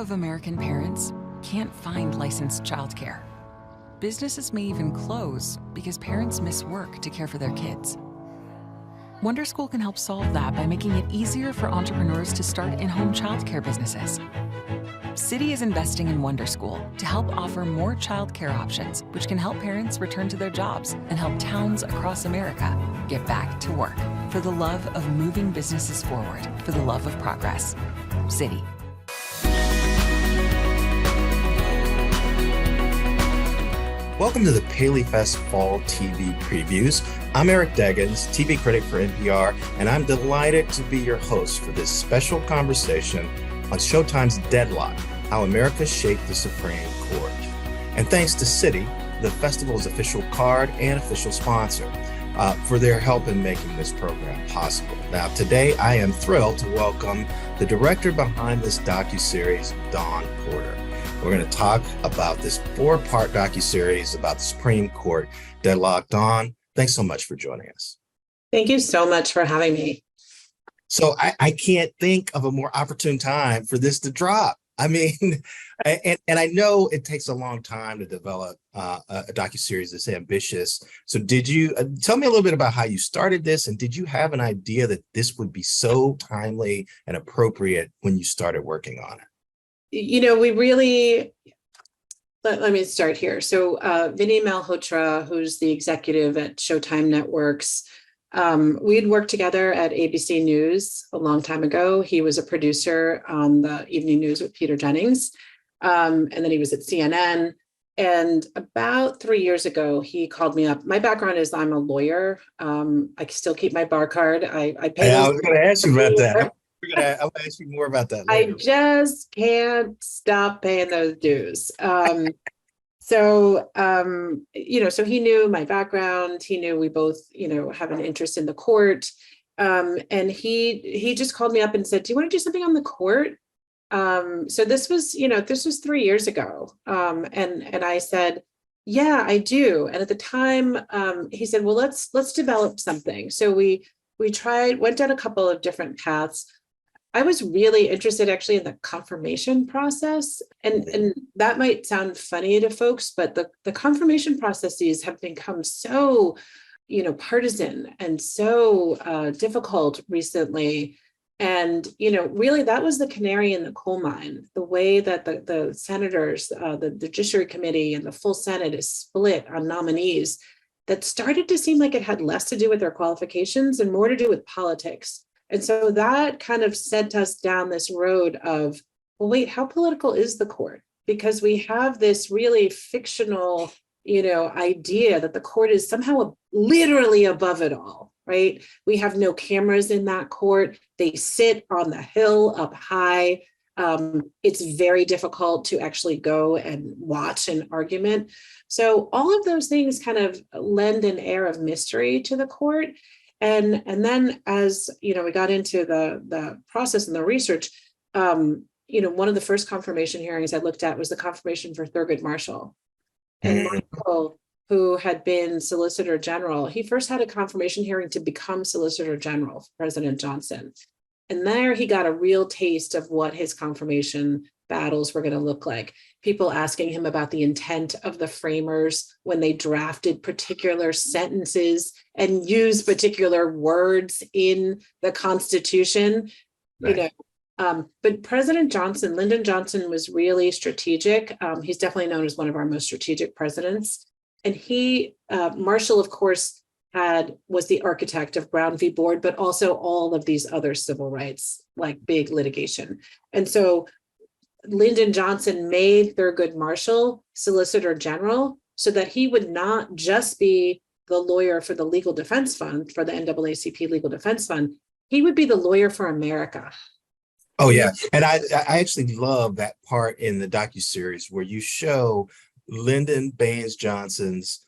of American parents can't find licensed childcare. Businesses may even close because parents miss work to care for their kids. Wonder School can help solve that by making it easier for entrepreneurs to start in-home childcare businesses. Citi is investing in Wonder School to help offer more childcare options, which can help parents return to their jobs and help towns across America get back to work for the love of moving businesses forward, for the love of progress. Citi. Welcome to the PaleyFest Fall TV Previews. I'm Eric Deggans, TV critic for NPR, and I'm delighted to be your host for this special conversation on Showtime's Deadlocked, How America Shaped the Supreme Court. And thanks to Citi, the festival's official card and official sponsor, for their help in making this program possible. Now, today I am thrilled to welcome the director behind this docuseries, Dawn Porter. We're going to talk about this 4-part docuseries about the Supreme Court, Deadlocked. Dawn, thanks so much for joining us. Thank you so much for having me. So I can't think of a more opportune time for this to drop. I mean, and I know it takes a long time to develop a docuseries that's ambitious. So did you tell me a little bit about how you started this, and did you have an idea that this would be so timely and appropriate when you started working on it? You know, we really, let me start here. So Vinny Malhotra, who's the executive at Showtime Networks, we had worked together at ABC News a long time ago. He was a producer on the evening news with Peter Jennings, and then he was at CNN. And about 3 years ago, he called me up. My background is I'm a lawyer. I still keep my bar card. I pay. I was going to ask you about that. I'll ask you more about that later. I just can't stop paying those dues. So he knew my background. He knew we both, have an interest in the court. And he just called me up and said, "Do you want to do something on the court?" So this was 3 years ago. And I said, "Yeah, I do." And at the time, he said, "Well, let's develop something." So we went down a couple of different paths. I was really interested actually in the confirmation process. And that might sound funny to folks, but the confirmation processes have become so, partisan and so difficult recently. And, really that was the canary in the coal mine, the way that the senators, the Judiciary Committee and the full Senate is split on nominees, that started to seem like it had less to do with their qualifications and more to do with politics. And so that kind of sent us down this road of, well, wait, how political is the court? Because we have this really fictional, idea that the court is somehow literally above it all, right? We have no cameras in that court. They sit on the hill up high. It's very difficult to actually go and watch an argument. So all of those things kind of lend an air of mystery to the court. And then as, we got into the process and the research, one of the first confirmation hearings I looked at was the confirmation for Thurgood Marshall. And Marshall, who had been Solicitor General, he first had a confirmation hearing to become Solicitor General for President Johnson. And there he got a real taste of what his confirmation battles were going to look like. People asking him about the intent of the framers when they drafted particular sentences and used particular words in the Constitution. Right. But President Johnson, Lyndon Johnson, was really strategic. He's definitely known as one of our most strategic presidents. And Marshall, of course, was the architect of Brown v. Board, but also all of these other civil rights, like big litigation. And so Lyndon Johnson made Thurgood Marshall Solicitor General so that he would not just be the lawyer for the legal defense fund, for the NAACP Legal Defense Fund. He would be the lawyer for America. Oh, yeah. And I actually love that part in the docuseries where you show Lyndon Baines Johnson's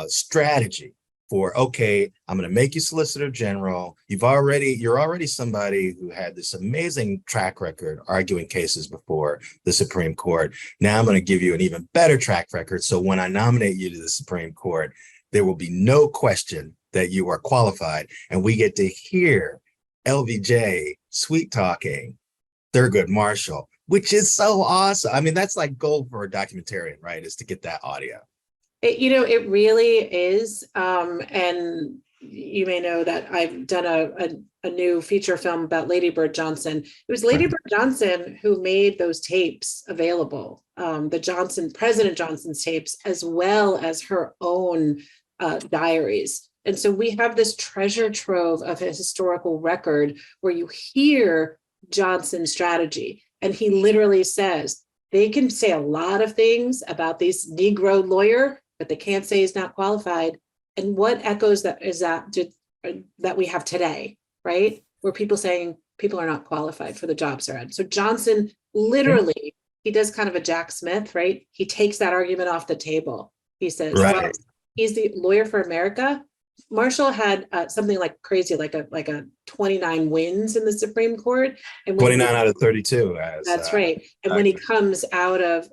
strategy for, okay, I'm going to make you Solicitor General. You're already somebody who had this amazing track record arguing cases before the Supreme Court. Now I'm going to give you an even better track record. So when I nominate you to the Supreme Court, there will be no question that you are qualified. And we get to hear LBJ sweet talking Thurgood Marshall which is so awesome. I mean, that's like gold for a documentarian, right? Is to get that audio. It really is. And you may know that I've done a new feature film about Lady Bird Johnson. It was Lady Bird Johnson who made those tapes available, President Johnson's tapes, as well as her own diaries. And so we have this treasure trove of a historical record where you hear Johnson's strategy. And he literally says, they can say a lot of things about this Negro lawyer, but they can't say he's not qualified. And what echoes that we have today, right? Where people saying people are not qualified for the jobs they're in. So Johnson literally, he does kind of a Jack Smith, right? He takes that argument off the table. He says, well, he's the lawyer for America. Marshall had something like crazy, like a 29 wins in the Supreme Court, and 29 out of 32. That's right. And when he comes out of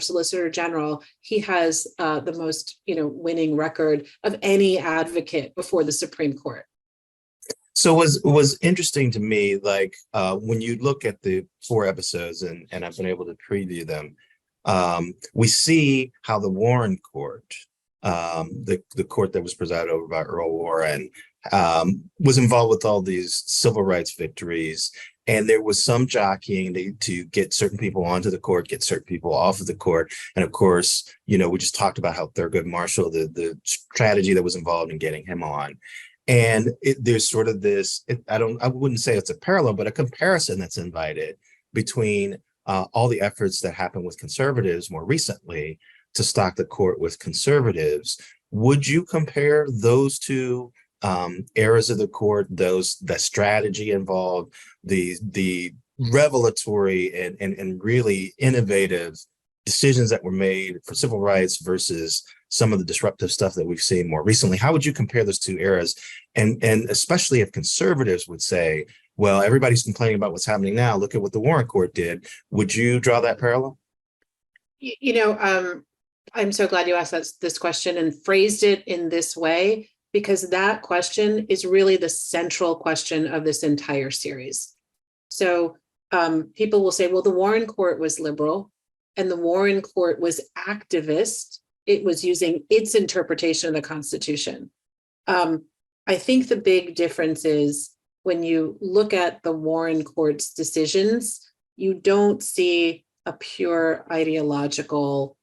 Solicitor General, he has the most winning record of any advocate before the Supreme Court. So was interesting to me, like when you look at the 4 episodes, and I've been able to preview them, we see how the Warren Court, the court that was presided over by Earl Warren, was involved with all these civil rights victories. And there was some jockeying to get certain people onto the court, get certain people off of the court. And of course, we just talked about how Thurgood Marshall, the strategy that was involved in getting him on. And there's sort of this, I wouldn't say it's a parallel, but a comparison that's invited between all the efforts that happened with conservatives more recently to stock the court with conservatives. Would you compare those two eras of the court, the strategy involved, the revelatory and really innovative decisions that were made for civil rights versus some of the disruptive stuff that we've seen more recently? How would you compare those two eras? And especially if conservatives would say, well, everybody's complaining about what's happening now, look at what the Warren Court did. Would you draw that parallel? I'm so glad you asked this question and phrased it in this way, because that question is really the central question of this entire series. So people will say, well, the Warren Court was liberal and the Warren Court was activist. It was using its interpretation of the Constitution. I think the big difference is when you look at the Warren Court's decisions, you don't see a pure ideological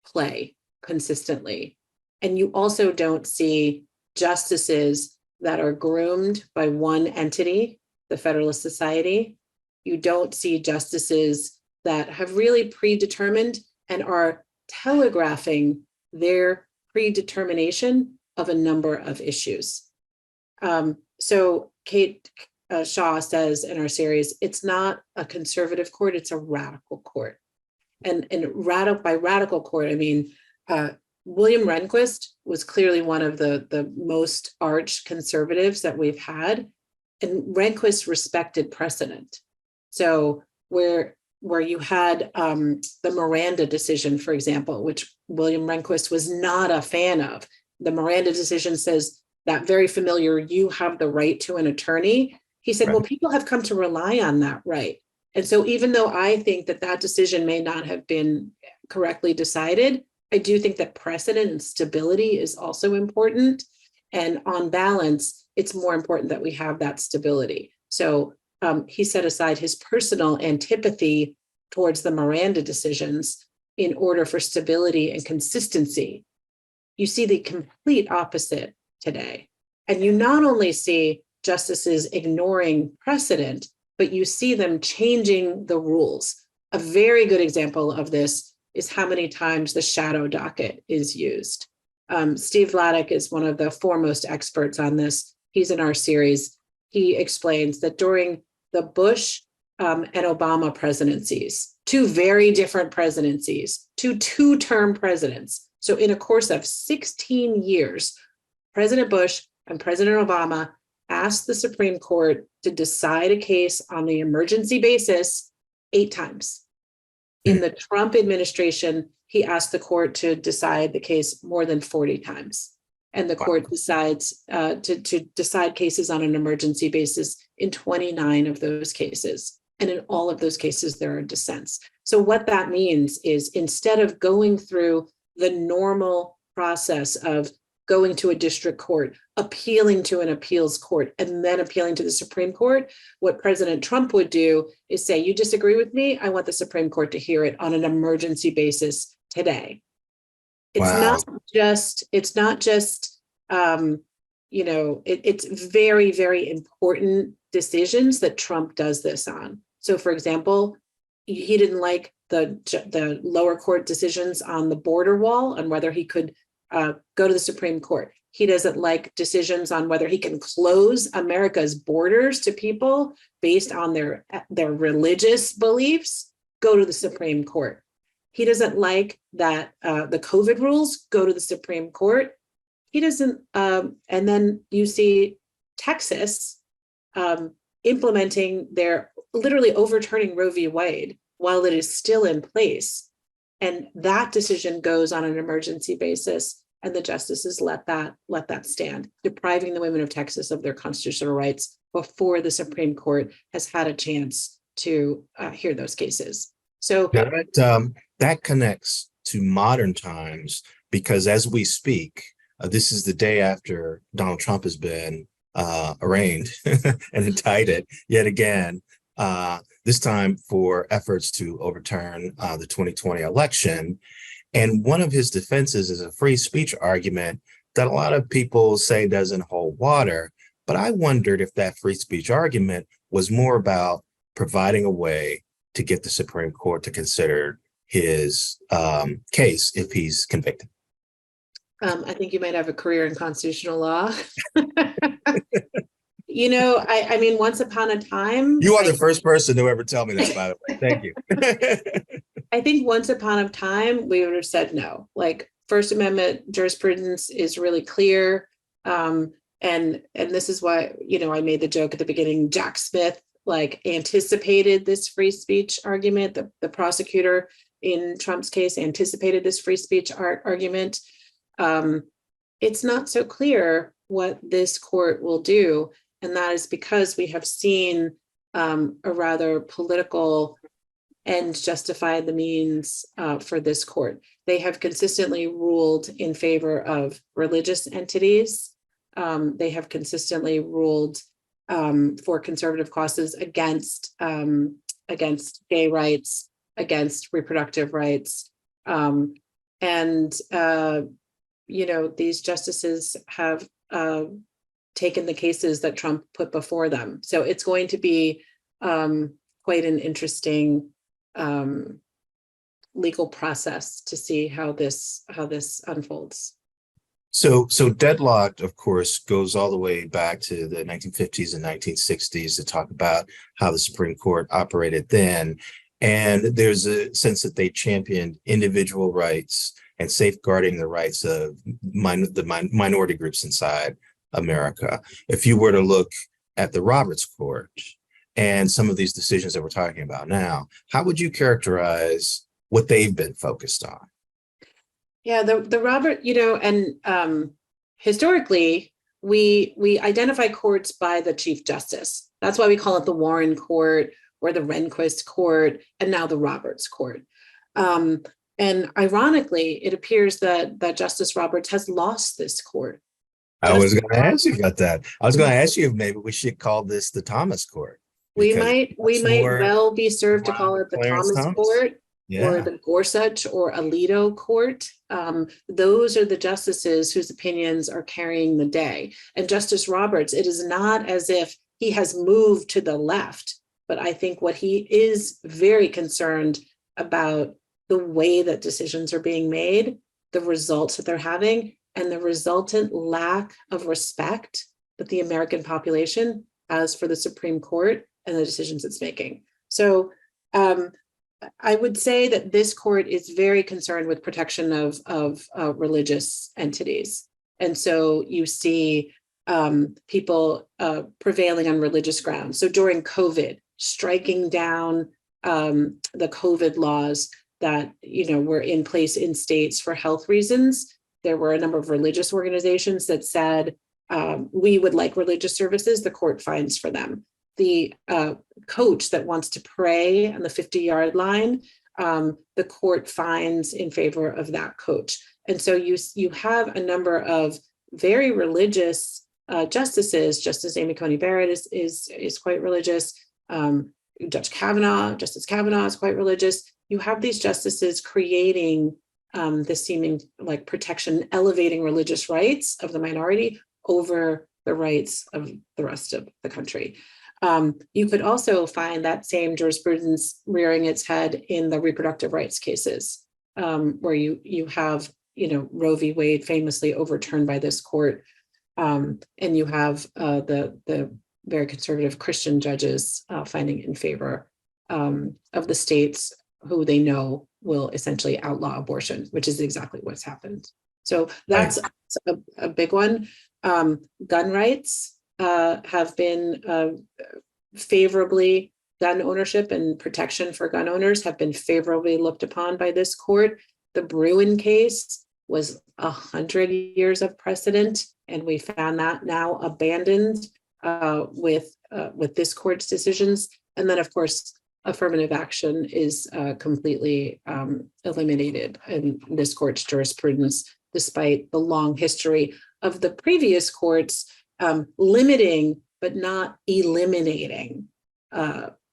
play consistently. And you also don't see justices that are groomed by one entity, the Federalist Society. You don't see justices that have really predetermined and are telegraphing their predetermination of a number of issues. So Kate Shaw says in our series, it's not a conservative court, it's a radical court. And by radical court, I mean, William Rehnquist was clearly one of the most arch conservatives that we've had. And Rehnquist respected precedent. So where you had the Miranda decision, for example, which William Rehnquist was not a fan of. The Miranda decision says that very familiar, you have the right to an attorney. He said, well, people have come to rely on that right. And so even though I think that decision may not have been correctly decided, I do think that precedent and stability is also important. And on balance, it's more important that we have that stability. So he set aside his personal antipathy towards the Miranda decisions in order for stability and consistency. You see the complete opposite today. And you not only see justices ignoring precedent, but you see them changing the rules. A very good example of this is how many times the shadow docket is used. Steve Vladeck is one of the foremost experts on this. He's in our series. He explains that during the Bush and Obama presidencies, 2 very different presidencies, 2 two-term presidents. So in a course of 16 years, President Bush and President Obama asked the Supreme Court to decide a case on the emergency basis 8 times. In the Trump administration, he asked the court to decide the case more than 40 times. And the court decides to decide cases on an emergency basis in 29 of those cases. And in all of those cases, there are dissents. So what that means is instead of going through the normal process of going to a district court, appealing to an appeals court, and then appealing to the Supreme Court, what President Trump would do is say, you disagree with me? I want the Supreme Court to hear it on an emergency basis today. It's Wow. it's not just, it's very, very important decisions that Trump does this on. So for example, he didn't like the lower court decisions on the border wall and whether he could go to the Supreme Court. He doesn't like decisions on whether he can close America's borders to people based on their religious beliefs. Go to the Supreme Court. He doesn't like that the COVID rules. Go to the Supreme Court. He doesn't. And then you see Texas implementing literally overturning Roe v. Wade while it is still in place. And that decision goes on an emergency basis, and the justices let that stand, depriving the women of Texas of their constitutional rights before the Supreme Court has had a chance to hear those cases. So that connects to modern times, because as we speak, this is the day after Donald Trump has been arraigned and indicted yet again. This time for efforts to overturn the 2020 election. And one of his defenses is a free speech argument that a lot of people say doesn't hold water. But I wondered if that free speech argument was more about providing a way to get the Supreme Court to consider his case if he's convicted. I think you might have a career in constitutional law. I mean, once upon a time. You are the first person to ever tell me that, by the way. Thank you. I think once upon a time, we would have said no. Like, First Amendment jurisprudence is really clear. And this is why, I made the joke at the beginning, Jack Smith, anticipated this free speech argument. The prosecutor in Trump's case anticipated this free speech argument. It's not so clear what this court will do. And that is because we have seen a rather political ends justify the means for this court. They have consistently ruled in favor of religious entities. They have consistently ruled for conservative causes against gay rights, against reproductive rights. These justices have taken the cases that Trump put before them. So it's going to be quite an interesting legal process to see how this unfolds. So Deadlocked, of course, goes all the way back to the 1950s and 1960s to talk about how the Supreme Court operated then. And there's a sense that they championed individual rights and safeguarding the rights of the minority groups inside America. If you were to look at the Roberts Court and some of these decisions that we're talking about now, how would you characterize what they've been focused on? Yeah, the Robert, and historically, we identify courts by the Chief Justice. That's why we call it the Warren Court or the Rehnquist Court, and now the Roberts Court. And ironically, it appears that Justice Roberts has lost this court. I was going to ask you about that. I was going to ask you if maybe we should call this the Thomas Court. We might well be served to call it the Thomas Court. Yeah. Or the Gorsuch or Alito Court. Those are the justices whose opinions are carrying the day. And Justice Roberts, it is not as if he has moved to the left, but I think what he is very concerned about the way that decisions are being made, the results that they're having, and the resultant lack of respect that the American population has for the Supreme Court and the decisions it's making. So I would say that this court is very concerned with protection of religious entities. And so you see people prevailing on religious grounds. So during COVID, striking down the COVID laws that were in place in states for health reasons. There were a number of religious organizations that said, we would like religious services, the court fines for them. the coach that wants to pray on the 50-yard line, the court finds in favor of that coach. And so you have a number of very religious justices. Justice Amy Coney Barrett is quite religious. Justice Kavanaugh is quite religious. You have these justices creating this seeming like protection, elevating religious rights of the minority over the rights of the rest of the country. You could also find that same jurisprudence rearing its head in the reproductive rights cases, where you have, Roe v. Wade famously overturned by this court, and you have the very conservative Christian judges finding in favor of the states who they know will essentially outlaw abortion, which is exactly what's happened. So that's a big one. Gun rights have been favorably, gun ownership and protection for gun owners have been favorably looked upon by this court. The Bruin case was 100 years of precedent, and we found that now abandoned with this court's decisions. And then, of course, affirmative action is completely eliminated in this court's jurisprudence, despite the long history of the previous courts limiting but not eliminating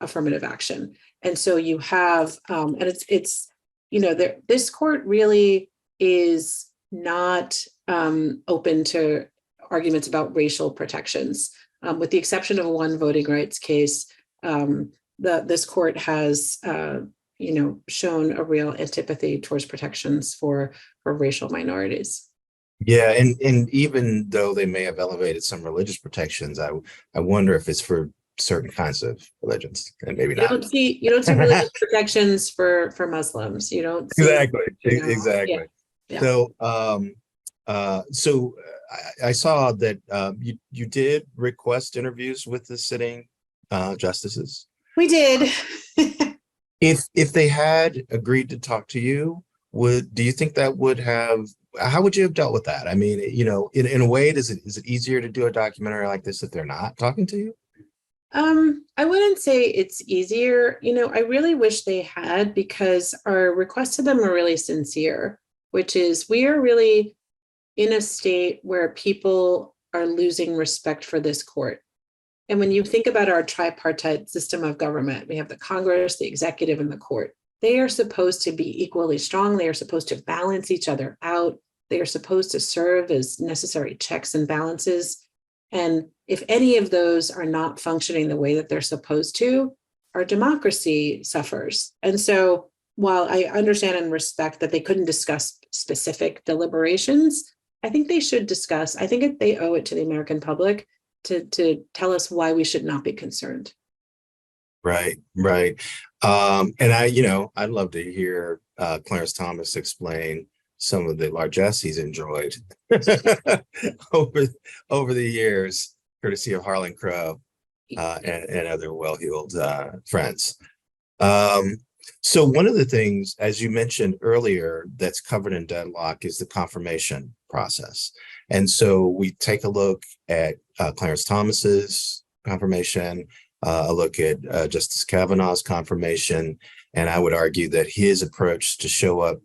affirmative action. And so you have, and it's this court really is not open to arguments about racial protections, with the exception of one voting rights case. This court has, shown a real antipathy towards protections for racial minorities. Yeah, and even though they may have elevated some religious protections, I wonder if it's for certain kinds of religions, and maybe not. You don't see religious protections for Muslims. You don't see, exactly. Yeah. So I saw that you did request interviews with the sitting justices. We did. If they had agreed to talk to you, do you think that would have? How would you have dealt with that? I mean, in a way, is it easier to do a documentary like this if they're not talking to you? I wouldn't say it's easier. I really wish they had, because our requests to them are really sincere, which is we are really in a state where people are losing respect for this court. And when you think about our tripartite system of government, we have the Congress, the executive, and the court. They are supposed to be equally strong. They are supposed to balance each other out. They are supposed to serve as necessary checks and balances. And if any of those are not functioning the way that they're supposed to, our democracy suffers. And so while I understand and respect that they couldn't discuss specific deliberations, I think they should discuss. I think they owe it to the American public to tell us why we should not be concerned. Right. And I'd love to hear Clarence Thomas explain some of the largesse he's enjoyed over the years, courtesy of Harlan Crow and other well-heeled friends. So one of the things, as you mentioned earlier, that's covered in Deadlock is the confirmation process. And so we take a look at Clarence Thomas's confirmation, a look at Justice Kavanaugh's confirmation, and I would argue that his approach to show up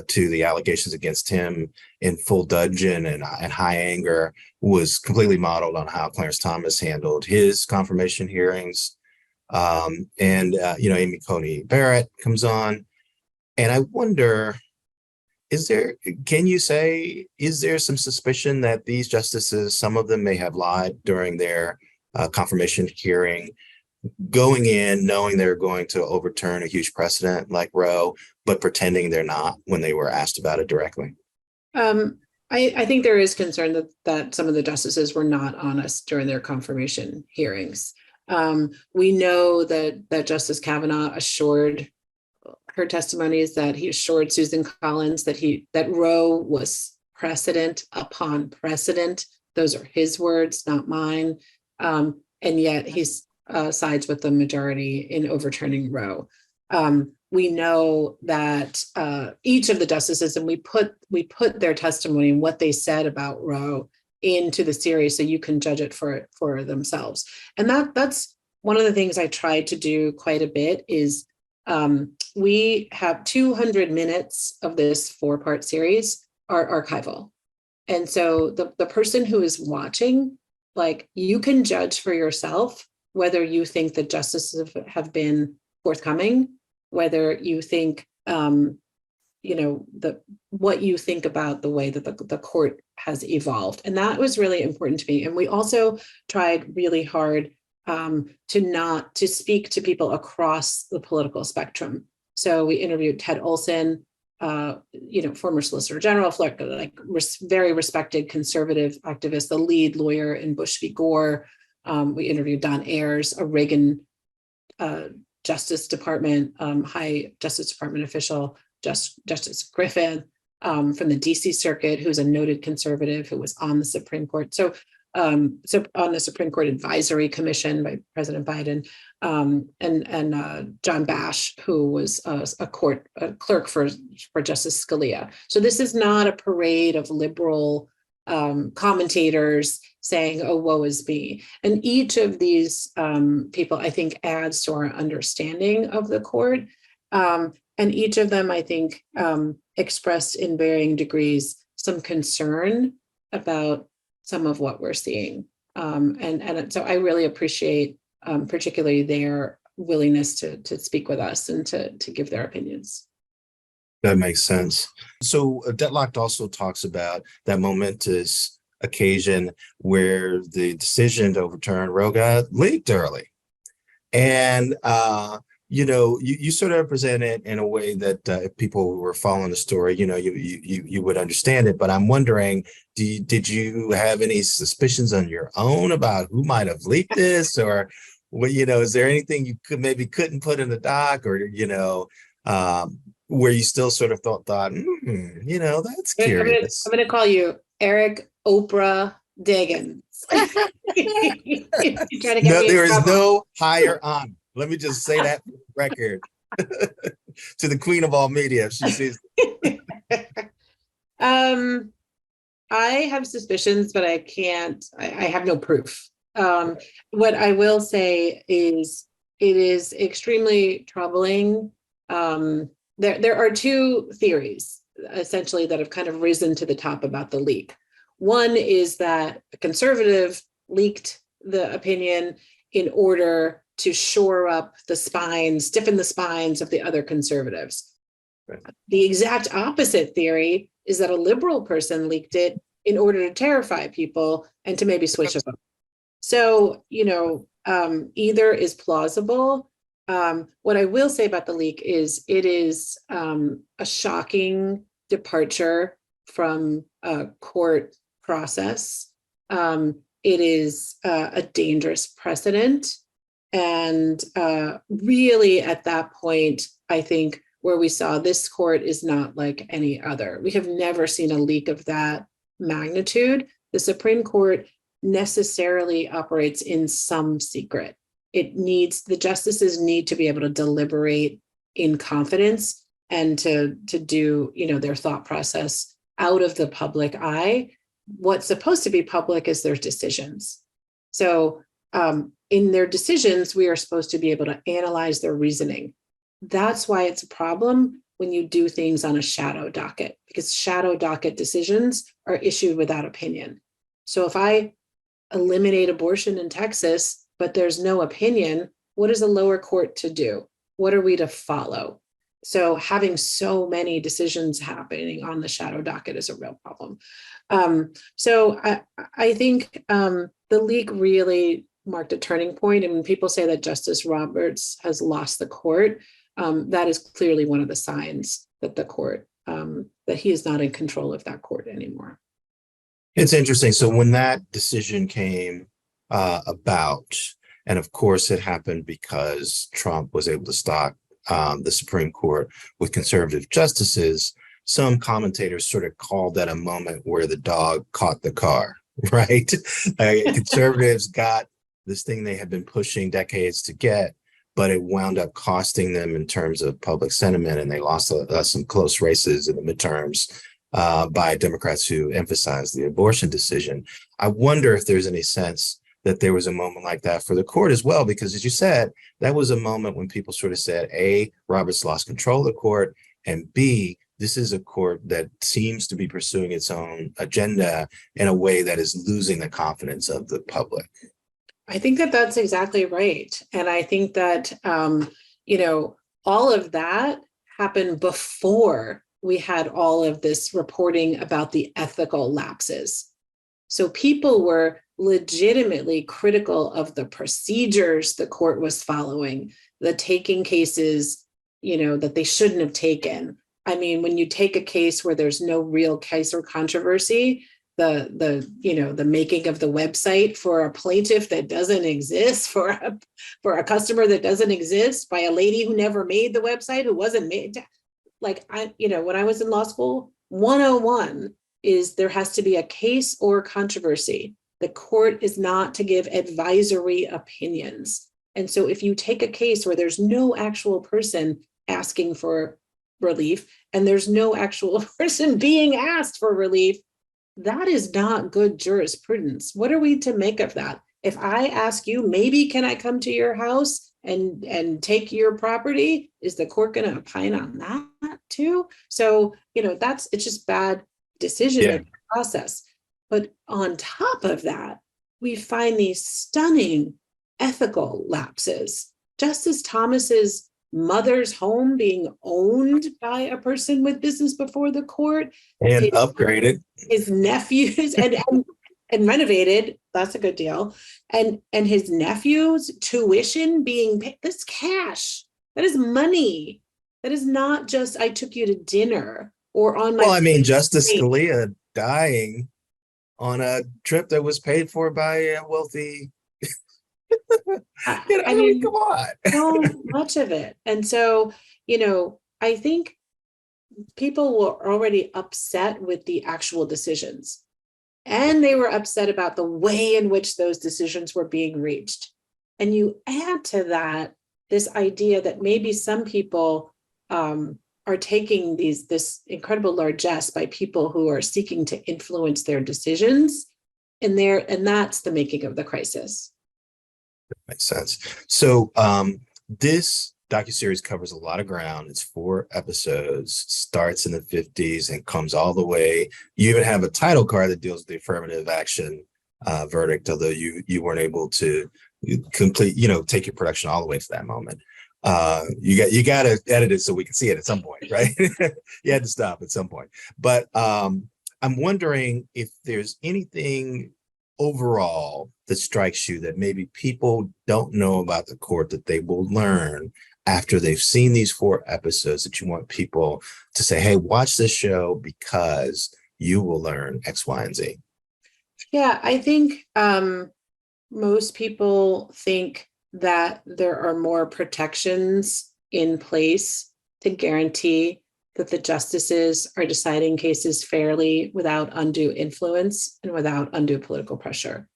to the allegations against him in full dudgeon and high anger was completely modeled on how Clarence Thomas handled his confirmation hearings. Amy Coney Barrett comes on, and I wonder, is there some suspicion that these justices, some of them may have lied during their confirmation hearing, going in knowing they're going to overturn a huge precedent like Roe, but pretending they're not when they were asked about it directly? I think there is concern that some of the justices were not honest during their confirmation hearings. We know that Justice Kavanaugh assured her testimonies, that he assured Susan Collins that Roe was precedent upon precedent. Those are his words, not mine. And yet he's sides with the majority in overturning Roe. We know that each of the justices, and we put their testimony and what they said about Roe into the series, so you can judge it for themselves. And that's one of the things I tried to do quite a bit is we have 200 minutes of this 4-part series are archival. And so the person who is watching, like, you can judge for yourself whether you think the justices have been forthcoming, whether you think, what you think about the way that the court has evolved. And that was really important to me. And we also tried really hard to speak to people across the political spectrum. So we interviewed Ted Olson, former Solicitor General, very respected conservative activist, the lead lawyer in Bush v. Gore. We interviewed Don Ayers, a Reagan Justice Department, high Justice Department official, Justice Griffin from the DC Circuit, who's a noted conservative who was on the Supreme Court. So on the Supreme Court Advisory Commission by President Biden, and John Bash, who was a clerk for Justice Scalia. So this is not a parade of liberal commentators saying, "Oh, woe is me." And each of these people, I think, adds to our understanding of the court. And each of them, I think, expressed in varying degrees some concern about some of what we're seeing. And so I really appreciate particularly their willingness to speak with us and to give their opinions. That makes sense. So Deadlocked also talks about that momentous occasion where the decision to overturn Roe got leaked early. And you sort of present it in a way that if people were following the story, you would understand it. But I'm wondering, did you have any suspicions on your own about who might have leaked this, or is there anything you couldn't put in the doc, or where you still sort of thought, that's curious. I'm going to call you Eric Oprah Deggans. There is no higher honor. Let me just say that for the record to the queen of all media, if she sees. I have suspicions, but I have no proof. What I will say is it is extremely troubling. There are two theories, essentially, that have kind of risen to the top about the leak. One is that a conservative leaked the opinion in order to shore up stiffen the spines of the other conservatives. Right. The exact opposite theory is that a liberal person leaked it in order to terrify people and to maybe switch a vote. So, either is plausible. What I will say about the leak is it is a shocking departure from a court process. It is a dangerous precedent. And really, at that point, I think where we saw this court is not like any other. We have never seen a leak of that magnitude. The Supreme Court necessarily operates in some secret. The justices need to be able to deliberate in confidence and to do, their thought process out of the public eye. What's supposed to be public is their decisions. So in their decisions, we are supposed to be able to analyze their reasoning. That's why it's a problem when you do things on a shadow docket, because shadow docket decisions are issued without opinion. So if I eliminate abortion in Texas, but there's no opinion, what is a lower court to do? What are we to follow? So having so many decisions happening on the shadow docket is a real problem. So I think the leak really marked a turning point. And when people say that Justice Roberts has lost the court, that is clearly one of the signs that the court, that he is not in control of that court anymore. It's interesting. So when that decision came about, and of course it happened because Trump was able to stock the Supreme Court with conservative justices, some commentators sort of called that a moment where the dog caught the car, right? Conservatives got this thing they had been pushing decades to get, but it wound up costing them in terms of public sentiment, and they lost some close races in the midterms by Democrats who emphasized the abortion decision. I wonder if there's any sense that there was a moment like that for the court as well, because as you said, that was a moment when people sort of said, A, Roberts lost control of the court, and B, this is a court that seems to be pursuing its own agenda in a way that is losing the confidence of the public. I think that that's exactly right. And I think that, all of that happened before we had all of this reporting about the ethical lapses. So people were legitimately critical of the procedures the court was following, the taking cases, that they shouldn't have taken. I mean, when you take a case where there's no real case or controversy, the making of the website for a plaintiff that doesn't exist, for a customer that doesn't exist, by a lady who never made the website, who wasn't made. Like when I was in law school, 101 is there has to be a case or controversy. The court is not to give advisory opinions. And so if you take a case where there's no actual person asking for relief and there's no actual person being asked for relief, that is not good jurisprudence. What are we to make of that? If I ask you, maybe can I come to your house and take your property? Is the court going to opine on that too? So, it's just bad decision-making process. But on top of that, we find these stunning ethical lapses. Justice Thomas's mother's home being owned by a person with business before the court and upgraded, his nephews and renovated, that's a good deal, and his nephew's tuition being paid. This cash, that is money. That is not just I took you to dinner or on my Justice Scalia dying on a trip that was paid for by a wealthy come on. So much of it. And so, I think people were already upset with the actual decisions, and they were upset about the way in which those decisions were being reached. And you add to that this idea that maybe some people are taking this incredible largesse by people who are seeking to influence their decisions, and that's the making of the crisis. Makes sense. So this docuseries covers a lot of ground. It's 4 episodes, starts in the 50s and comes all the way. You even have a title card that deals with the affirmative action verdict, although you weren't able to complete, take your production all the way to that moment. You got to edit it so we can see it at some point, right? You had to stop at some point. But I'm wondering if there's anything overall that strikes you that maybe people don't know about the court that they will learn after they've seen these 4 episodes, that you want people to say, hey, watch this show because you will learn X, Y, and Z. Yeah, I think most people think that there are more protections in place to guarantee that the justices are deciding cases fairly without undue influence and without undue political pressure.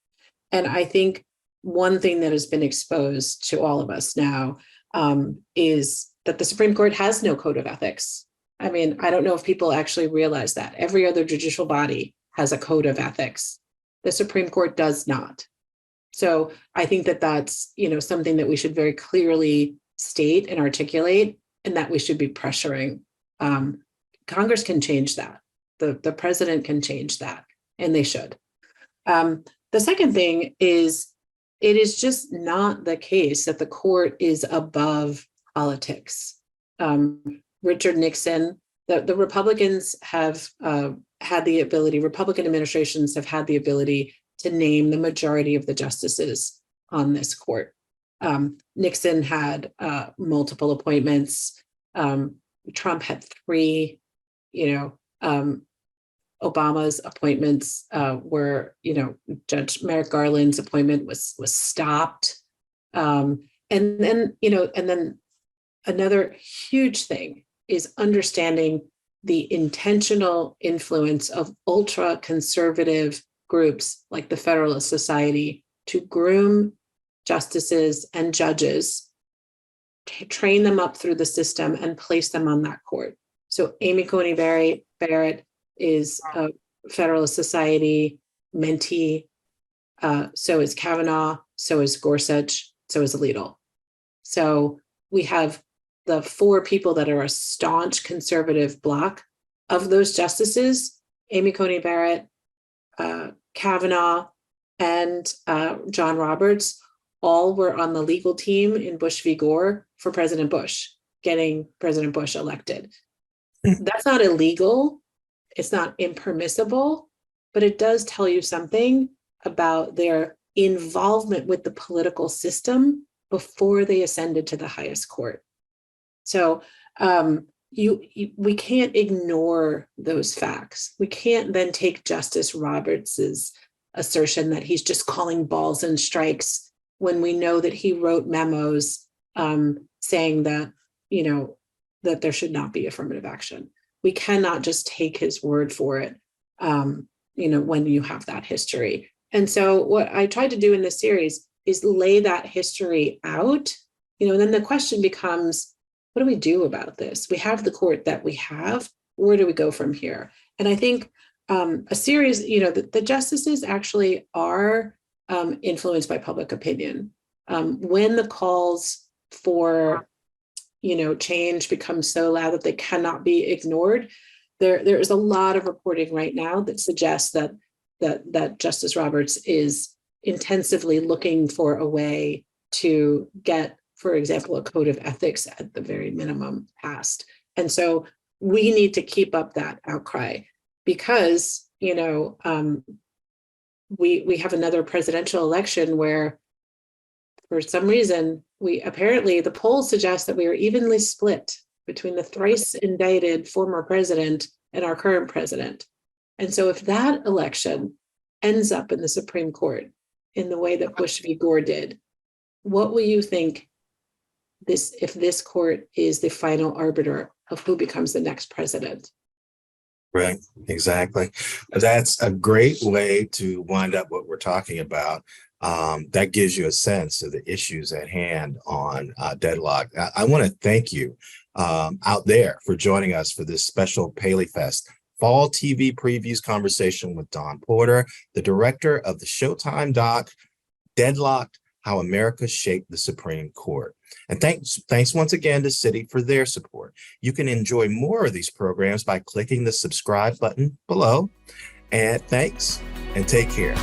And I think one thing that has been exposed to all of us now is that the Supreme Court has no code of ethics. I mean, I don't know if people actually realize that. Every other judicial body has a code of ethics. The Supreme Court does not. So I think that that's, something that we should very clearly state and articulate, and that we should be pressuring. Congress can change that. The president can change that, and they should. The second thing is, it is just not the case that the court is above politics. Richard Nixon, the Republicans have had the ability, Republican administrations have had the ability to name the majority of the justices on this court. Nixon had multiple appointments. Trump had 3, Obama's appointments were, Judge Merrick Garland's appointment was stopped. And then another huge thing is understanding the intentional influence of ultra conservative groups like the Federalist Society to groom justices and judges, train them up through the system, and place them on that court. So Amy Coney Barrett is a Federalist Society mentee. So is Kavanaugh, so is Gorsuch, so is Alito. So we have the 4 people that are a staunch conservative bloc. Of those justices, Amy Coney Barrett, Kavanaugh, and John Roberts all were on the legal team in Bush v. Gore for President Bush, getting President Bush elected. That's not illegal. It's not impermissible, but it does tell you something about their involvement with the political system before they ascended to the highest court. So we can't ignore those facts. We can't then take Justice Roberts's assertion that he's just calling balls and strikes when we know that he wrote memos saying that, that there should not be affirmative action. We cannot just take his word for it, when you have that history. And so what I tried to do in this series is lay that history out, and then the question becomes, what do we do about this? We have the court that we have. Where do we go from here? And I think a series, the justices actually are influenced by public opinion. When the calls for, change become so loud that they cannot be ignored, there is a lot of reporting right now that suggests that Justice Roberts is intensively looking for a way to get, for example, a code of ethics at the very minimum passed. And so we need to keep up that outcry because, we have another presidential election where for some reason, the polls suggest that we are evenly split between the thrice indicted former president and our current president. And so if that election ends up in the Supreme Court in the way that Bush v. Gore did, what will you think if this court is the final arbiter of who becomes the next president? Right, exactly. That's a great way to wind up what we're talking about. That gives you a sense of the issues at hand on Deadlocked. I want to thank you out there for joining us for this special PaleyFest Fall TV Previews conversation with Dawn Porter, the director of the Showtime doc, Deadlocked, How America Shaped the Supreme Court. And thanks once again to Citi for their support. You can enjoy more of these programs by clicking the subscribe button below. And thanks, and take care.